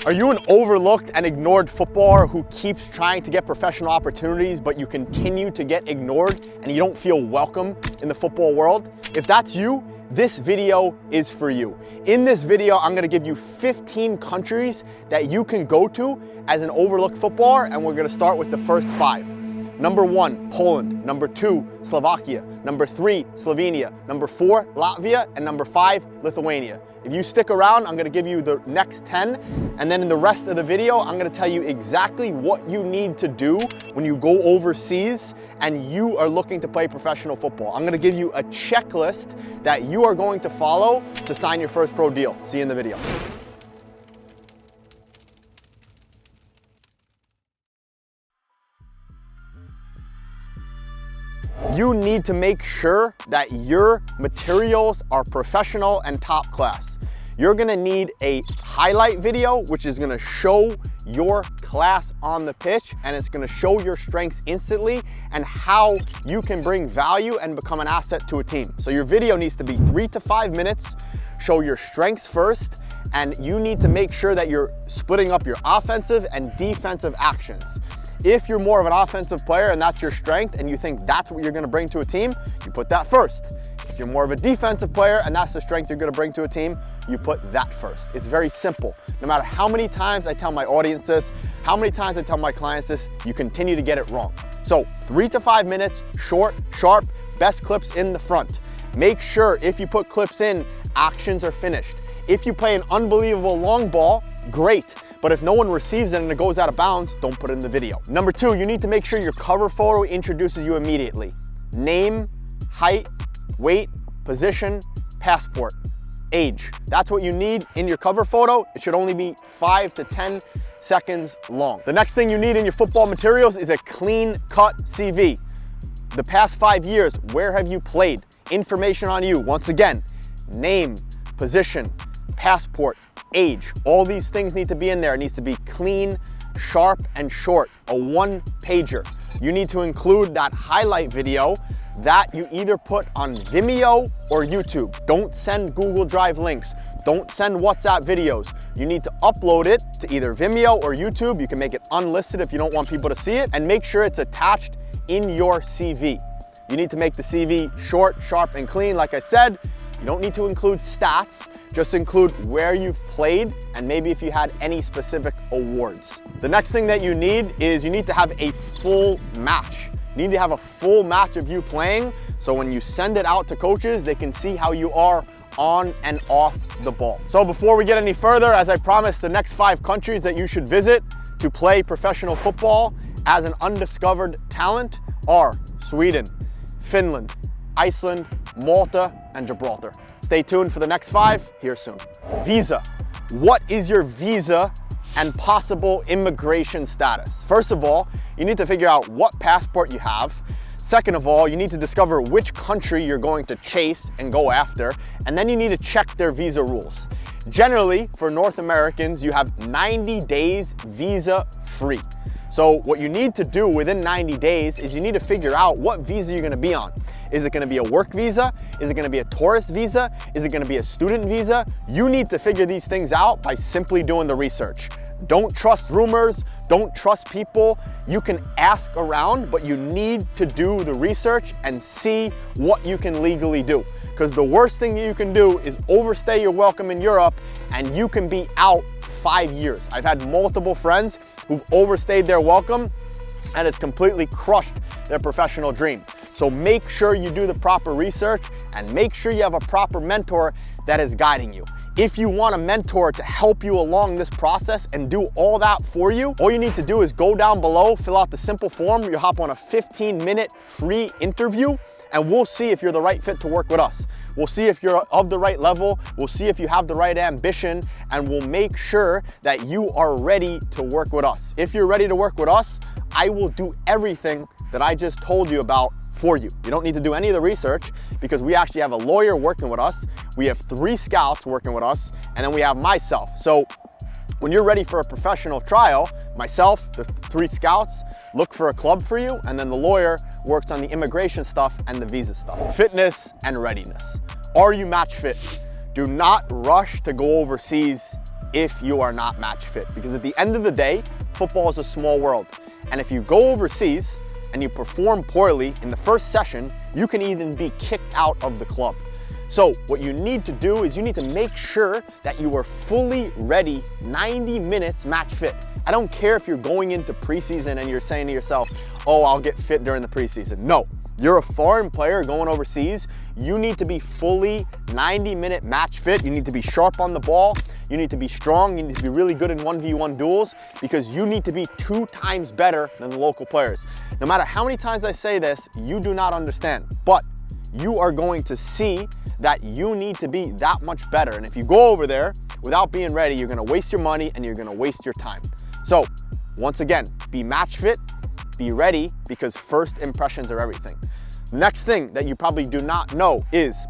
Are you an overlooked and ignored footballer who keeps trying to get professional opportunities, but you continue to get ignored and you don't feel welcome in the football world? If that's you, this video is for you. In this video, I'm gonna give you 15 countries that you can go to as an overlooked footballer, and we're gonna start with the first 5. Number 1, Poland. Number 2, Slovakia. Number 3, Slovenia. Number 4, Latvia. And number 5, Lithuania. If you stick around, I'm gonna give you the next 10, and then in the rest of the video, I'm gonna tell you exactly what you need to do when you go overseas and you are looking to play professional football. I'm gonna give you a checklist that you are going to follow to sign your first pro deal. See you in the video. You need to make sure that your materials are professional and top class. You're gonna need a highlight video, which is gonna show your class on the pitch, and it's gonna show your strengths instantly and how you can bring value and become an asset to a team. So your video needs to be 3 to 5 minutes, show your strengths first, and you need to make sure that you're splitting up your offensive and defensive actions. If you're more of an offensive player and that's your strength and you think that's what you're gonna bring to a team, you put that first. If you're more of a defensive player and that's the strength you're gonna bring to a team, you put that first. It's very simple. No matter how many times I tell my audience this, how many times I tell my clients this, you continue to get it wrong. So 3 to 5 minutes, short, sharp, best clips in the front. Make sure if you put clips in, actions are finished. If you play an unbelievable long ball, great. But if no one receives it and it goes out of bounds, don't put it in the video. Number 2, you need to make sure your cover photo introduces you immediately. Name, height, weight, position, passport, age. That's what you need in your cover photo. It should only be 5 to 10 seconds long. The next thing you need in your football materials is a clean cut CV. The past 5 years, where have you played? Information on you. Once again, name, position, passport, age. All these things need to be in there. It needs to be clean, sharp, and short. A 1-pager. You need to include that highlight video that you either put on Vimeo or YouTube. Don't send Google Drive links. Don't send WhatsApp videos. You need to upload it to either Vimeo or YouTube. You can make it unlisted if you don't want people to see it, and make sure it's attached in your CV. You need to make the CV short, sharp, and clean. Like I said, you don't need to include stats. Just include where you've played and maybe if you had any specific awards. The next thing that you need is you need to have a full match. You need to have a full match of you playing, so when you send it out to coaches, they can see how you are on and off the ball. So before we get any further, as I promised, the next 5 countries that you should visit to play professional football as an undiscovered talent are Sweden, Finland, Iceland, Malta, and Gibraltar. Stay tuned for the next 5, here soon. Visa. What is your visa and possible immigration status? First of all, you need to figure out what passport you have. Second of all, you need to discover which country you're going to chase and go after, and then you need to check their visa rules. Generally, for North Americans, you have 90 days visa free. So what you need to do within 90 days is you need to figure out what visa you're gonna be on. Is it gonna be a work visa? Is it gonna be a tourist visa? Is it gonna be a student visa? You need to figure these things out by simply doing the research. Don't trust rumors, don't trust people. You can ask around, but you need to do the research and see what you can legally do. Because the worst thing that you can do is overstay your welcome in Europe and you can be out 5 years. I've had multiple friends who've overstayed their welcome and it's completely crushed their professional dream. So make sure you do the proper research and make sure you have a proper mentor that is guiding you. If you want a mentor to help you along this process and do all that for you, all you need to do is go down below, fill out the simple form, you'll hop on a 15-minute free interview, and we'll see if you're the right fit to work with us. We'll see if you're of the right level, we'll see if you have the right ambition, and we'll make sure that you are ready to work with us. If you're ready to work with us, I will do everything that I just told you about for you. You don't need to do any of the research because we actually have a lawyer working with us. We have 3 scouts working with us, and then we have myself. So when you're ready for a professional trial, myself, the 3 scouts, look for a club for you, and then the lawyer works on the immigration stuff and the visa stuff. Fitness and readiness. Are you match fit? Do not rush to go overseas if you are not match fit. Because at the end of the day, football is a small world. And if you go overseas and you perform poorly in the first session, you can even be kicked out of the club. So what you need to do is you need to make sure that you are fully ready 90 minutes match fit. I don't care if you're going into preseason and you're saying to yourself, oh, I'll get fit during the preseason. No, you're a foreign player going overseas. You need to be fully 90-minute match fit. You need to be sharp on the ball. You need to be strong. You need to be really good in 1v1 duels because you need to be 2 times better than the local players. No matter how many times I say this, you do not understand, but you are going to see that you need to be that much better. And if you go over there without being ready, you're gonna waste your money and you're gonna waste your time. So once again, be match fit, be ready, because first impressions are everything. Next thing that you probably do not know is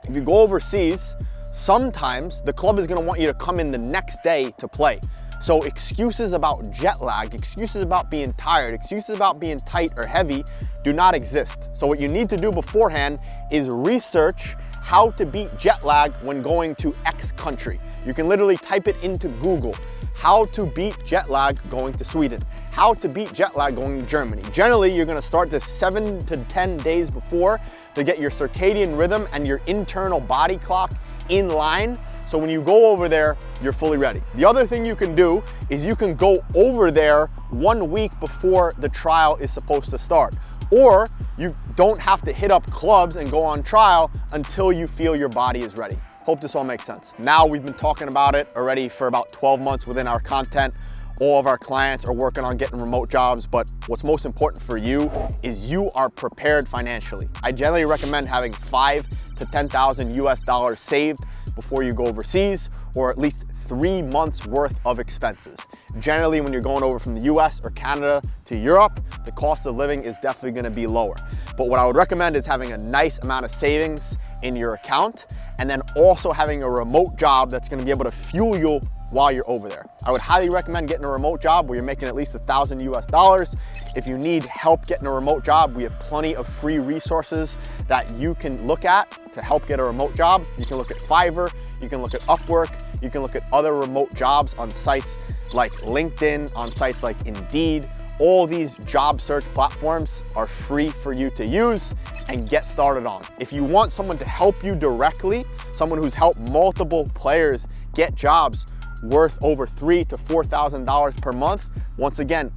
if you go overseas, sometimes the club is gonna want you to come in the next day to play. So excuses about jet lag, excuses about being tired, excuses about being tight or heavy do not exist. So what you need to do beforehand is research how to beat jet lag when going to X country. You can literally type it into Google. How to beat jet lag going to Sweden. How to beat jet lag going to Germany. Generally, you're gonna start this 7 to 10 days before to get your circadian rhythm and your internal body clock in line. So when you go over there, you're fully ready. The other thing you can do is you can go over there 1 week before the trial is supposed to start. Or you don't have to hit up clubs and go on trial until you feel your body is ready. Hope this all makes sense. Now we've been talking about it already for about 12 months within our content. All of our clients are working on getting remote jobs, but what's most important for you is you are prepared financially. I generally recommend having 5 to 10,000 US dollars saved before you go overseas, or at least 3 months worth of expenses. Generally, when you're going over from the US or Canada to Europe, the cost of living is definitely gonna be lower. But what I would recommend is having a nice amount of savings in your account, and then also having a remote job that's gonna be able to fuel you while you're over there. I would highly recommend getting a remote job where you're making at least 1,000 US dollars. If you need help getting a remote job, we have plenty of free resources that you can look at to help get a remote job. You can look at Fiverr, you can look at Upwork, you can look at other remote jobs on sites like LinkedIn, on sites like Indeed. All these job search platforms are free for you to use and get started on. If you want someone to help you directly, someone who's helped multiple players get jobs worth over $3,000 to $4,000 per month, once again,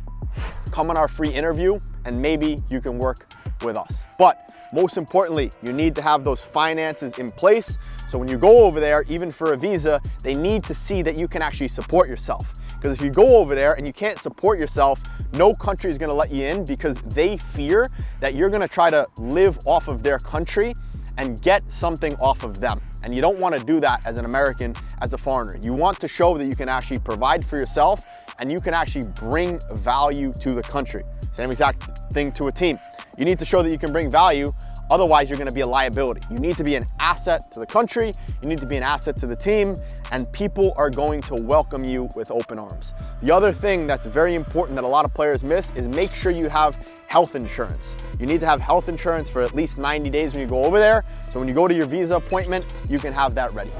come on our free interview and maybe you can work with us. But most importantly, you need to have those finances in place. So when you go over there, even for a visa, they need to see that you can actually support yourself. Because if you go over there and you can't support yourself, no country is gonna let you in because they fear that you're gonna try to live off of their country and get something off of them. And you don't wanna do that as an American, as a foreigner. You want to show that you can actually provide for yourself and you can actually bring value to the country. Same exact thing to a team. You need to show that you can bring value, otherwise you're gonna be a liability. You need to be an asset to the country, you need to be an asset to the team, and people are going to welcome you with open arms. The other thing that's very important that a lot of players miss is make sure you have health insurance. You need to have health insurance for at least 90 days when you go over there. So when you go to your visa appointment, you can have that ready.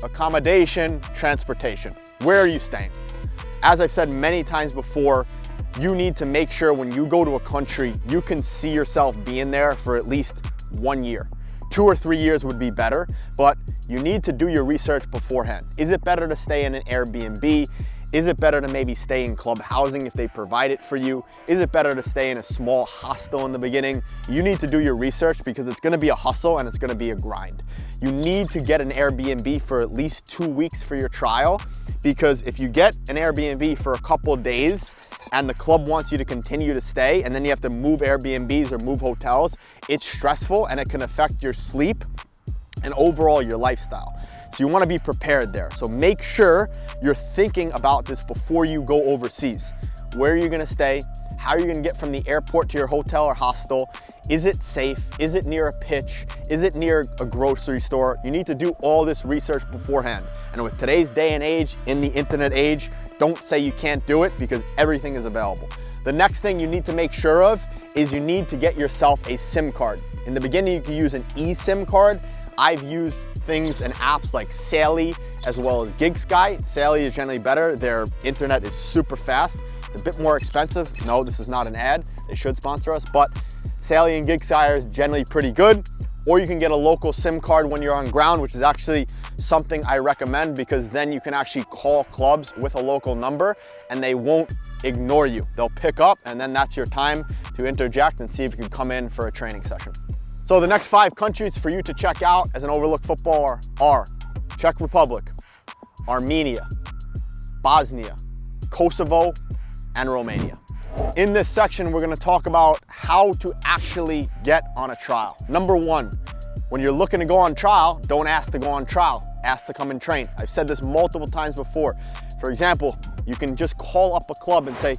Accommodation, transportation. Where are you staying? As I've said many times before, you need to make sure when you go to a country, you can see yourself being there for at least 1 year. 2 or 3 years would be better, but you need to do your research beforehand. Is it better to stay in an Airbnb? Is it better to maybe stay in club housing if they provide it for you? Is it better to stay in a small hostel in the beginning? You need to do your research because it's gonna be a hustle and it's gonna be a grind. You need to get an Airbnb for at least 2 weeks for your trial, because if you get an Airbnb for a couple days and the club wants you to continue to stay and then you have to move Airbnbs or move hotels, it's stressful and it can affect your sleep and overall your lifestyle. So you want to be prepared there. So make sure you're thinking about this before you go overseas. Where are you going to stay? How are you going to get from the airport to your hotel or hostel? Is it safe? Is it near a pitch? Is it near a grocery store? You need to do all this research beforehand. And with today's day and age, in the internet age, don't say you can't do it because everything is available. The next thing you need to make sure of is you need to get yourself a SIM card. In the beginning, you can use an eSIM card. I've used things and apps like Sally as well as GigSky. Sally is generally better. Their internet is super fast. It's a bit more expensive. No, this is not an ad. They should sponsor us, but Sally and GigSky are generally pretty good. Or you can get a local SIM card when you're on ground, which is actually something I recommend, because then you can actually call clubs with a local number and they won't ignore you. They'll pick up, and then that's your time to interject and see if you can come in for a training session. So the next 5 countries for you to check out as an overlooked footballer are Czech Republic, Armenia, Bosnia, Kosovo, and Romania. In this section, we're gonna talk about how to actually get on a trial. Number 1, when you're looking to go on trial, don't ask to go on trial, ask to come and train. I've said this multiple times before. For example, you can just call up a club and say,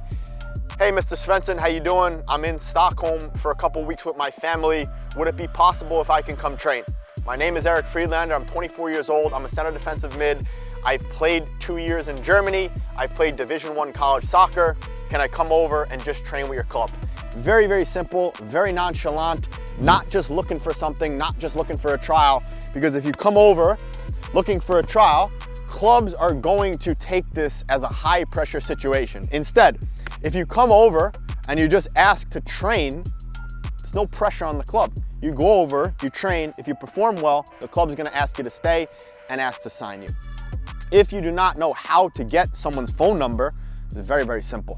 hey, Mr. Svensson, how you doing? I'm in Stockholm for a couple weeks with my family. Would it be possible if I can come train? My name is Eric Friedlander. I'm 24 years old. I'm a center defensive mid. I played 2 years in Germany. I played Division I college soccer. Can I come over and just train with your club? Very, very simple, very nonchalant, not just looking for something, not just looking for a trial, because if you come over looking for a trial, clubs are going to take this as a high pressure situation. Instead, if you come over and you just ask to train, there's no pressure on the club. You go over, you train. If you perform well, the club's gonna ask you to stay and ask to sign you. If you do not know how to get someone's phone number, it's very, very simple.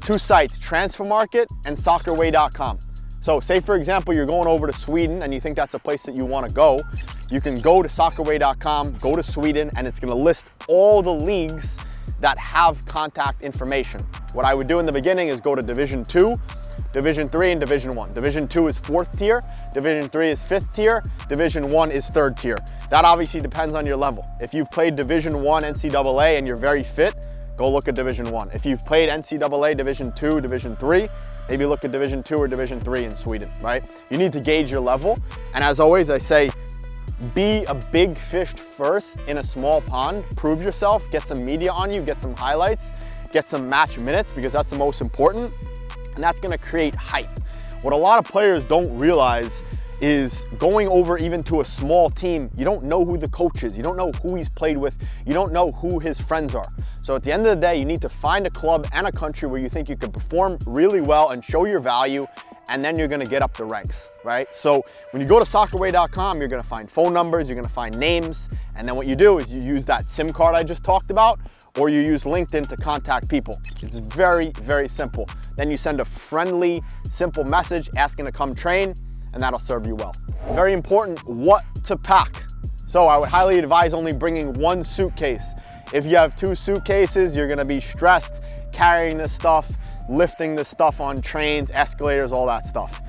2 sites, Transfermarkt and Soccerway.com. So say for example, you're going over to Sweden and you think that's a place that you wanna go, you can go to Soccerway.com, go to Sweden, and it's gonna list all the leagues that have contact information. What I would do in the beginning is go to Division 2, Division 3, and Division 1. Division 2 is 4th tier, Division 3 is 5th tier, Division 1 is 3rd tier. That obviously depends on your level. If you've played Division 1 NCAA and you're very fit, go look at Division 1. If you've played NCAA Division 2, Division 3, maybe look at Division 2 or Division 3 in Sweden, right? You need to gauge your level. And as always, I say, be a big fish first in a small pond. Prove yourself, get some media on you, get some highlights, get some match minutes, because that's the most important. And that's gonna create hype. What a lot of players don't realize is going over even to a small team, you don't know who the coach is, you don't know who he's played with, you don't know who his friends are. So at the end of the day, you need to find a club and a country where you think you can perform really well and show your value, and then you're gonna get up the ranks, right? So when you go to Soccerway.com, you're gonna find phone numbers, you're gonna find names, and then what you do is you use that SIM card I just talked about, or you use LinkedIn to contact people. It's very, very simple. Then you send a friendly, simple message asking to come train, and that'll serve you well. Very important, what to pack. So I would highly advise only bringing 1 suitcase. If you have 2 suitcases, you're gonna be stressed carrying this stuff, lifting this stuff on trains, escalators, all that stuff.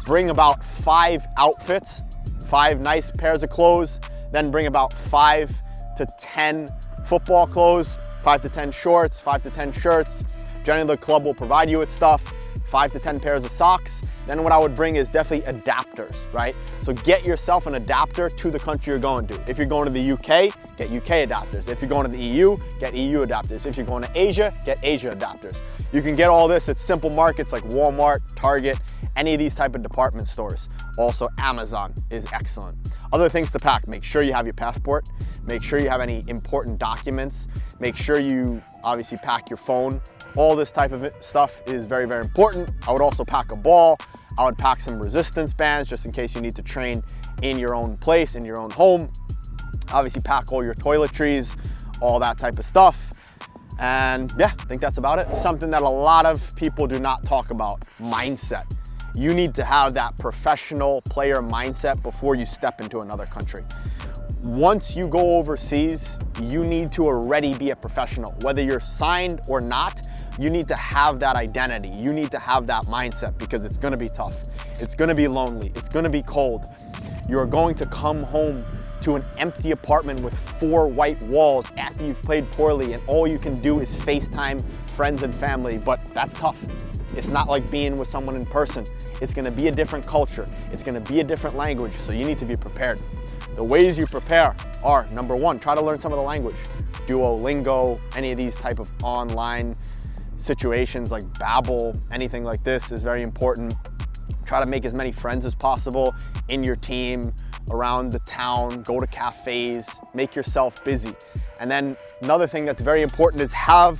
Bring about 5 outfits, 5 nice pairs of clothes, then bring about 5 to 10 football clothes, 5 to 10 shorts, 5 to 10 shirts. Generally, the club will provide you with stuff, 5 to 10 pairs of socks. Then what I would bring is definitely adapters, right? So get yourself an adapter to the country you're going to. If you're going to the UK, get UK adapters. If you're going to the EU, get EU adapters. If you're going to Asia, get Asia adapters. You can get all this at simple markets like Walmart, Target, any of these type of department stores. Also, Amazon is excellent. Other things to pack, make sure you have your passport, make sure you have any important documents, make sure you obviously pack your phone. All this type of stuff is very, very important. I would also pack a ball. I would pack some resistance bands just in case you need to train in your own place, in your own home. Obviously pack all your toiletries, all that type of stuff. And yeah, I think that's about it. Something that a lot of people do not talk about, mindset. You need to have that professional player mindset before you step into another country. Once you go overseas, you need to already be a professional. Whether you're signed or not, you need to have that identity. You need to have that mindset, because it's gonna be tough. It's gonna be lonely. It's gonna be cold. You're going to come home to an empty apartment with 4 white walls after you've played poorly, and all you can do is FaceTime friends and family, but that's tough. It's not like being with someone in person. It's gonna be a different culture. It's gonna be a different language, so you need to be prepared. The ways you prepare are, number 1, try to learn some of the language. Duolingo, any of these type of online situations like Babbel, anything like this is very important. Try to make as many friends as possible in your team. around the town, go to cafes, make yourself busy. And then another thing that's very important is have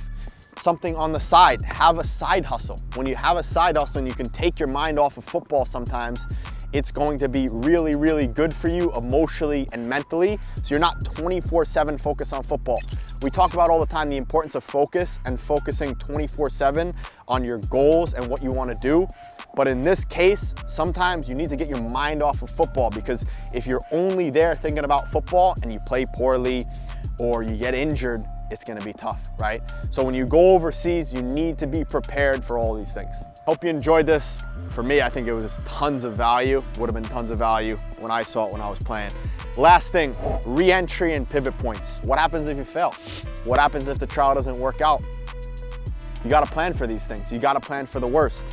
something on the side, have a side hustle. When you have a side hustle and you can take your mind off of football sometimes, it's going to be really, really good for you emotionally and mentally. So you're not 24/7 focused on football. We talk about all the time the importance of focus and focusing 24/7 on your goals and what you want to do. But in this case, sometimes you need to get your mind off of football, because if you're only there thinking about football and you play poorly or you get injured, it's gonna be tough, right? So when you go overseas, you need to be prepared for all these things. Hope you enjoyed this. For me, I think it was tons of value. Would have been tons of value when I saw it when I was playing. Last thing, re-entry and pivot points. What happens if you fail? What happens if the trial doesn't work out? You gotta plan for these things. You gotta plan for the worst.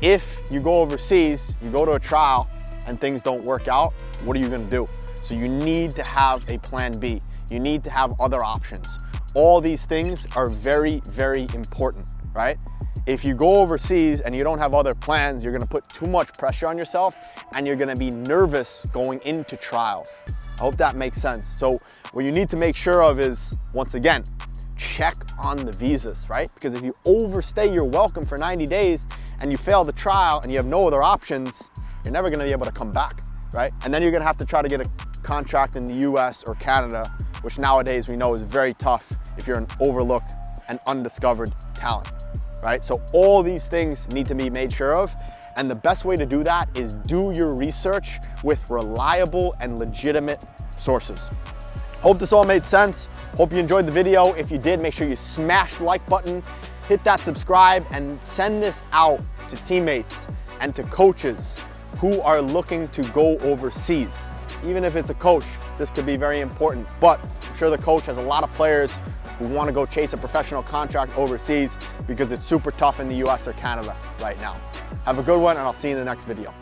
If you go overseas, you go to a trial and things don't work out, what are you gonna do? So you need to have a plan B. You need to have other options. All these things are very, very important, right? If you go overseas and you don't have other plans, you're gonna put too much pressure on yourself and you're gonna be nervous going into trials. I hope that makes sense. So what you need to make sure of is, once again, check on the visas, right? Because if you overstay your welcome for 90 days and you fail the trial and you have no other options, you're never gonna be able to come back, right? And then you're gonna have to try to get a contract in the US or Canada, which nowadays we know is very tough if you're an overlooked and undiscovered talent, right? So all these things need to be made sure of. And the best way to do that is do your research with reliable and legitimate sources. Hope this all made sense. Hope you enjoyed the video. If you did, make sure you smash the like button, hit that subscribe, and send this out to teammates and to coaches who are looking to go overseas. Even if it's a coach, this could be very important, but I'm sure the coach has a lot of players who want to go chase a professional contract overseas because it's super tough in the US or Canada right now. Have a good one, and I'll see you in the next video.